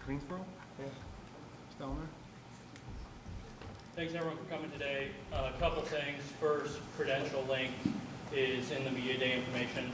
Greensboro? Yeah. Stelner? Thanks everyone for coming today. A couple things. First, credential link is in the media day information.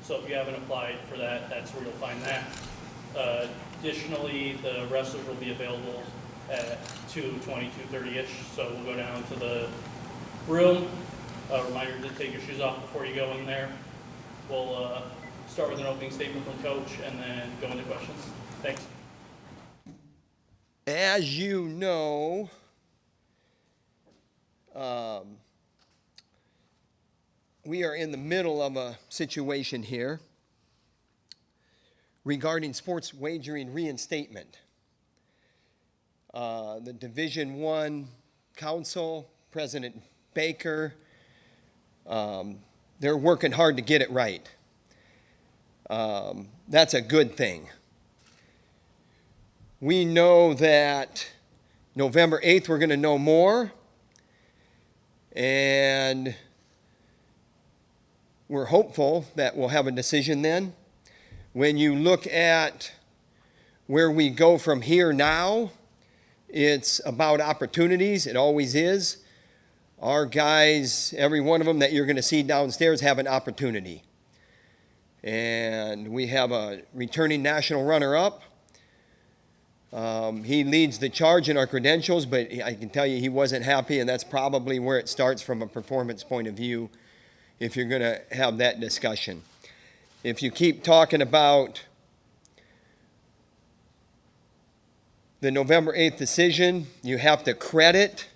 So if you haven't applied for that, that's where you'll find that. Additionally, the wrestlers will be available at 2:20, 2:30-ish. So we'll go down to the room. Reminder to take your shoes off before you go in there. We'll start with an opening statement from Coach and then go into questions. Thanks. As you know, we are in the middle of a situation here regarding sports wagering reinstatement. The Division I Council, President Baker, they're working hard to get it right. That's a good thing. We know that November 8th we're going to know more, and we're hopeful that we'll have a decision then. When you look at where we go from here now, it's about opportunities. It always is. Our guys, every one of them that you're going to see downstairs, have an opportunity. And we have a returning national runner-up. He leads the charge in our credentials, but I can tell you he wasn't happy, and that's probably where it starts from a performance point of view if you're going to have that discussion. If you keep talking about the November 8th decision, you have to credit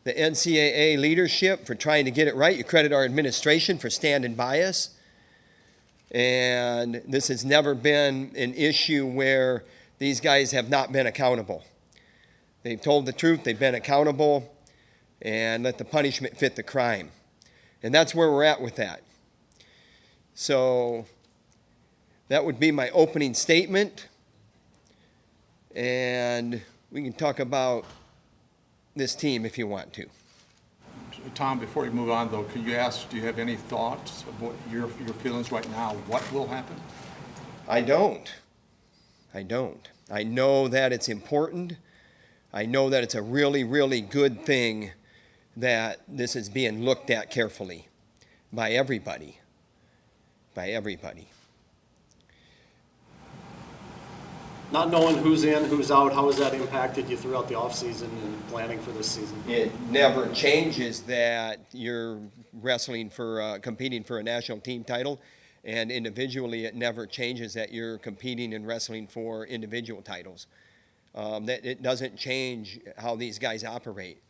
the NCAA leadership for trying to get it right. You credit our administration for standing by us. And this has never been an issue where these guys have not been accountable. They've told the truth, they've been accountable, and let the punishment fit the crime. And that's where we're at with that. So that would be my opening statement. And we can talk about this team if you want to. Tom, before you move on, though, could you ask, do you have any thoughts of what your feelings right now, what will happen? I don't. I know that it's important. I know that it's a really, really good thing that this is being looked at carefully by everybody. Not knowing who's in, who's out, how has that impacted you throughout the offseason and planning for this season? It never changes that you're wrestling for, competing for a national team title, and individually it never changes that you're competing and wrestling for individual titles. That it doesn't change how these guys operate.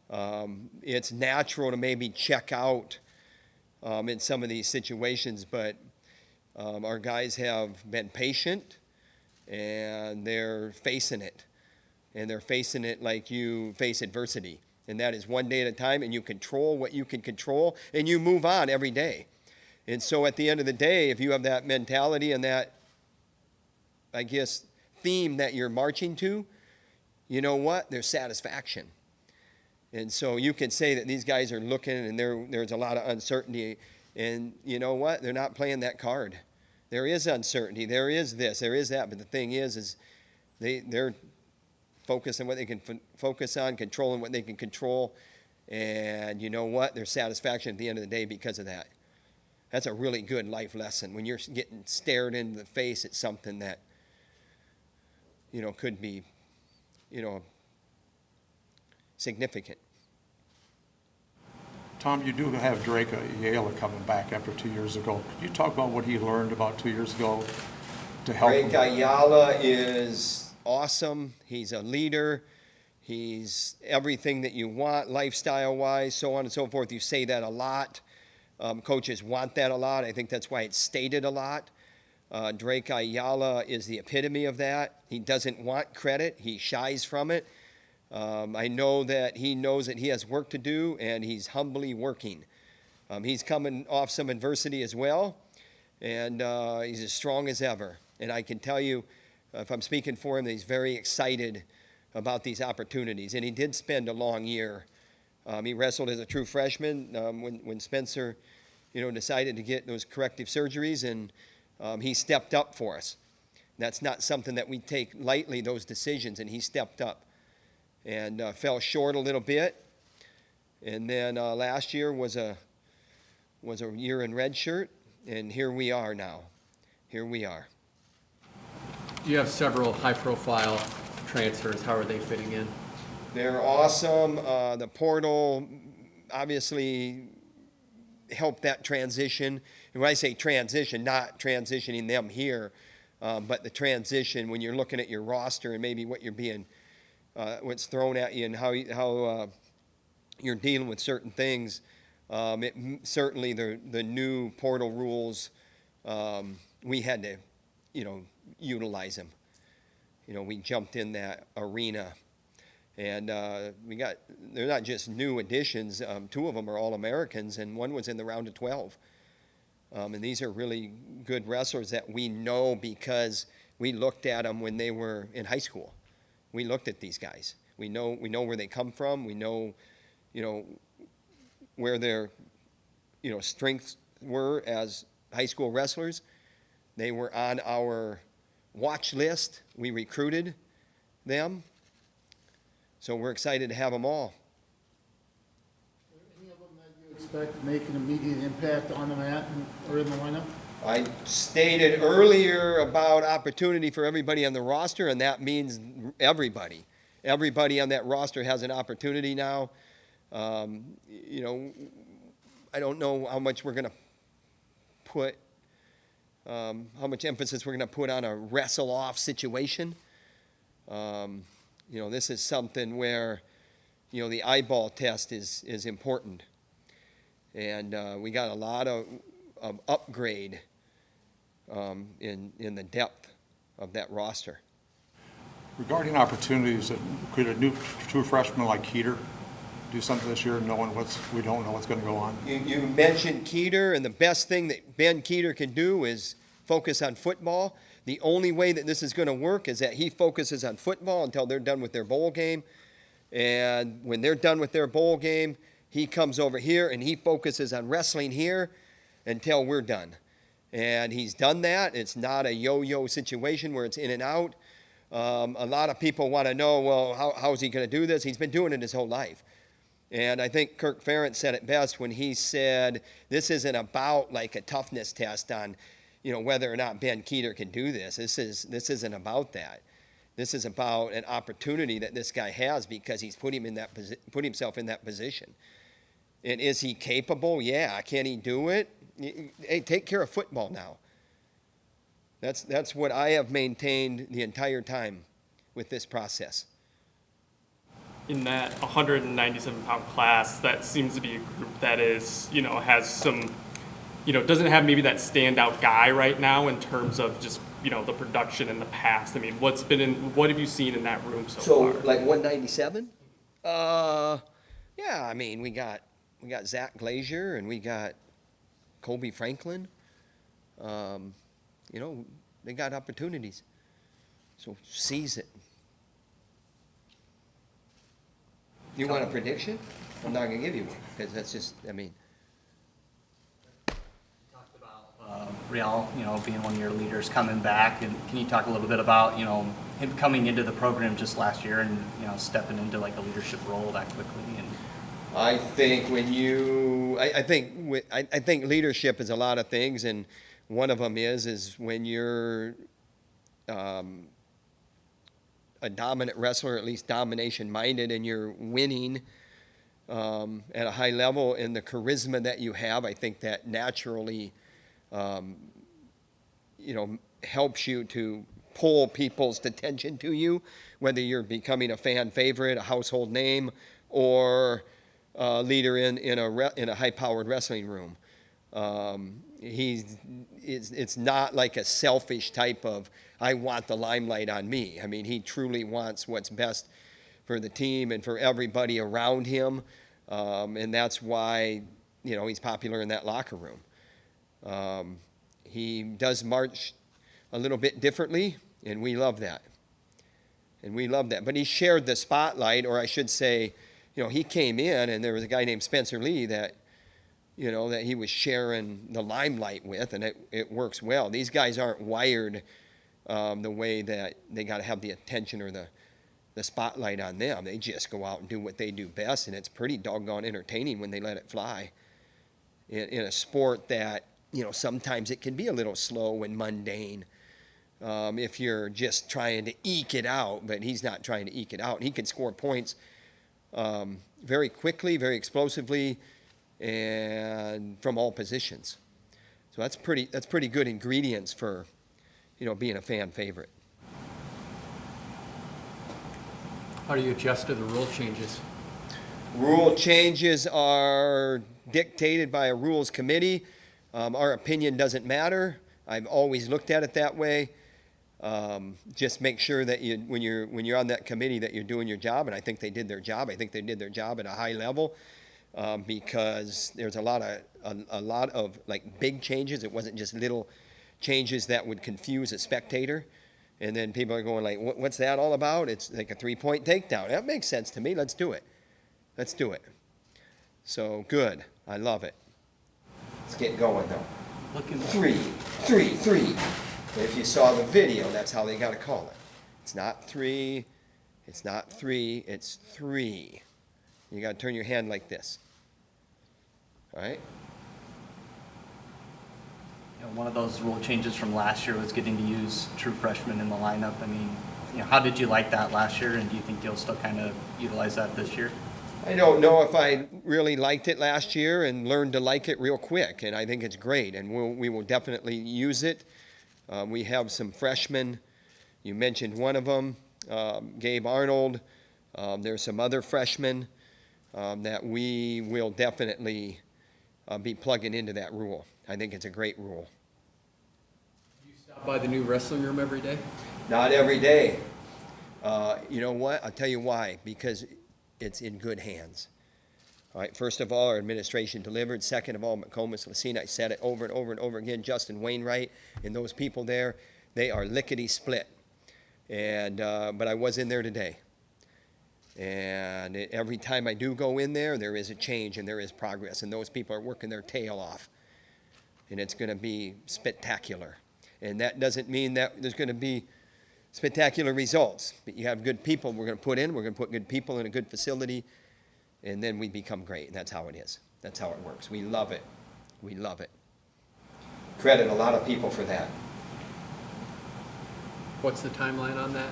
It's natural to maybe check out in some of these situations, but our guys have been patient. And they're facing it. And they're facing it like you face adversity. And that is one day at a time, and you control what you can control, and you move on every day. And so at the end of the day, if you have that mentality and that, I guess, theme that you're marching to, you know what? There's satisfaction. And so you can say that these guys are looking, and there's a lot of uncertainty. And you know what? They're not playing that card. There is uncertainty. There is this. There is that. But the thing is they're focused on what they can focus on, controlling what they can control. And you know what? There's satisfaction at the end of the day because of that. That's a really good life lesson. When you're getting stared in the face at something that, could be, significant. Tom, you do have Ayala coming back after 2 years ago. Could you talk about what he learned about 2 years ago to help him? Ayala is awesome. He's a leader. He's everything that you want, lifestyle-wise, so on and so forth. You say that a lot. Coaches want that a lot. I think that's why it's stated a lot. Ayala is the epitome of that. He doesn't want credit. He shies from it. I know that he knows that he has work to do, and he's humbly working. He's coming off some adversity as well, and he's as strong as ever. And I can tell you, if I'm speaking for him, that he's very excited about these opportunities. And he did spend a long year. He wrestled as a true freshman when Spencer, decided to get those corrective surgeries, and he stepped up for us. That's not something that we take lightly, those decisions, and he stepped up and fell short a little bit. And then last year was a year in red shirt, and here we are now. Here we are. You have several high-profile transfers. How are they fitting in? They're awesome. The portal obviously helped that transition. And when I say transition, not transitioning them here, but the transition when you're looking at your roster and maybe what you're being, what's thrown at you and how you're dealing with certain things. Certainly the new portal rules, we had to, utilize them. We jumped in that arena. And they're not just new additions. 2 of them are All-Americans, and 1 was in the round of 12. And these are really good wrestlers that we know because we looked at them when they were in high school. We looked at these guys. We know where they come from. We know, where their, strengths were as high school wrestlers. They were on our watch list. We recruited them. So we're excited to have them all. Any of them that you expect to make an immediate impact on the mat or in the lineup? I stated earlier about opportunity for everybody on the roster, and that means everybody. Everybody on that roster has an opportunity now. I don't know how much we're going to put, how much emphasis we're going to put on a wrestle-off situation. This is something where, the eyeball test is important. And we got a lot of upgrade in the depth of that roster. Regarding opportunities, could a true freshman like Keeter do something this year knowing we don't know what's going to go on? You mentioned Keeter, and the best thing that Ben Keeter can do is focus on football. The only way that this is going to work is that he focuses on football until they're done with their bowl game. And when they're done with their bowl game, he comes over here and he focuses on wrestling here until we're done. And he's done that. It's not a yo-yo situation where it's in and out. A lot of people want to know, well, how's he going to do this? He's been doing it his whole life. And I think Kirk Ferentz said it best when he said, this isn't about like a toughness test on, whether or not Ben Keeter can do this. This isn't about that. This is about an opportunity that this guy has because he's put himself in that position. And is he capable? Yeah. Can he do it? Hey, take care of football now. That's what I have maintained the entire time with this process. In that 197-pound class, that seems to be a group that is, has some, doesn't have maybe that standout guy right now in terms of just, the production in the past. I mean, what have you seen in that room so far? So, like 197? Yeah, I mean, we got Zach Glazier and we got Colby Franklin. They got opportunities. So seize it. You want a prediction? I'm not going to give you one because that's just, Talked about Real, being one of your leaders coming back, and can you talk a little bit about, him coming into the program just last year and, stepping into like a leadership role that quickly? And I think I think leadership is a lot of things, and one of them is when you're a dominant wrestler, at least domination-minded, and you're winning at a high level, and the charisma that you have, I think that naturally, helps you to pull people's attention to you, whether you're becoming a fan favorite, a household name, or a leader in a high-powered wrestling room. It's not like a selfish type of, I want the limelight on me. I mean, he truly wants what's best for the team and for everybody around him. And that's why, he's popular in that locker room. He does march a little bit differently, and we love that. But he shared the spotlight, or I should say, he came in and there was a guy named Spencer Lee that he was sharing the limelight with, and it works well. These guys aren't wired, the way that they got to have the attention or the spotlight on them. They just go out and do what they do best, and it's pretty doggone entertaining when they let it fly. In a sport that, you know, sometimes it can be a little slow and mundane if you're just trying to eke it out, but he's not trying to eke it out. He can score points very quickly, very explosively, and from all positions. So that's pretty good ingredients for, you know, being a fan favorite. How do you adjust to the rule changes? Rule changes are dictated by a rules committee. Our opinion doesn't matter. I've always looked at it that way. Just make sure that when you're on that committee that you're doing your job, and I think they did their job. I think they did their job at a high level because there's a lot of like big changes. It wasn't just little changes that would confuse a spectator. And then people are going like, what's that all about? It's like a 3-point takedown. That makes sense to me. Let's do it. Let's do it. So good. I love it. Let's get going though. Looking 3, 3, 3. If you saw the video, that's how they got to call it. It's not 3. It's not 3. It's 3. You got to turn your hand like this. All right? You know, one of those rule changes from last year was getting to use true freshmen in the lineup. I mean, you know, how did you like that last year, and do you think you'll still kind of utilize that this year? I don't know if I really liked it last year and learned to like it real quick, and I think it's great, and we will definitely use it. We have some freshmen. You mentioned one of them, Gabe Arnold. There's some other freshmen that we will definitely be plugging into that rule. I think it's a great rule. Do you stop by the new wrestling room every day? Not every day. You know what? I'll tell you why. Because it's in good hands. All right. First of all, our administration delivered. Second of all, McComas, Lucina, I said it over and over and over again. Justin Wainwright and those people there, they are lickety split. And but I was in there today. And every time I do go in there, there is a change and there is progress. And those people are working their tail off. And it's going to be spectacular. And that doesn't mean that there's going to be spectacular results. But you have good people we're going to put in. We're going to put good people in a good facility. And then we become great. And that's how it is. That's how it works. We love it. We love it. Credit a lot of people for that. What's the timeline on that?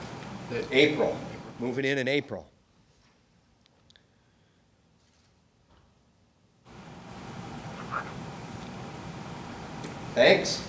April. Moving in April. Thanks.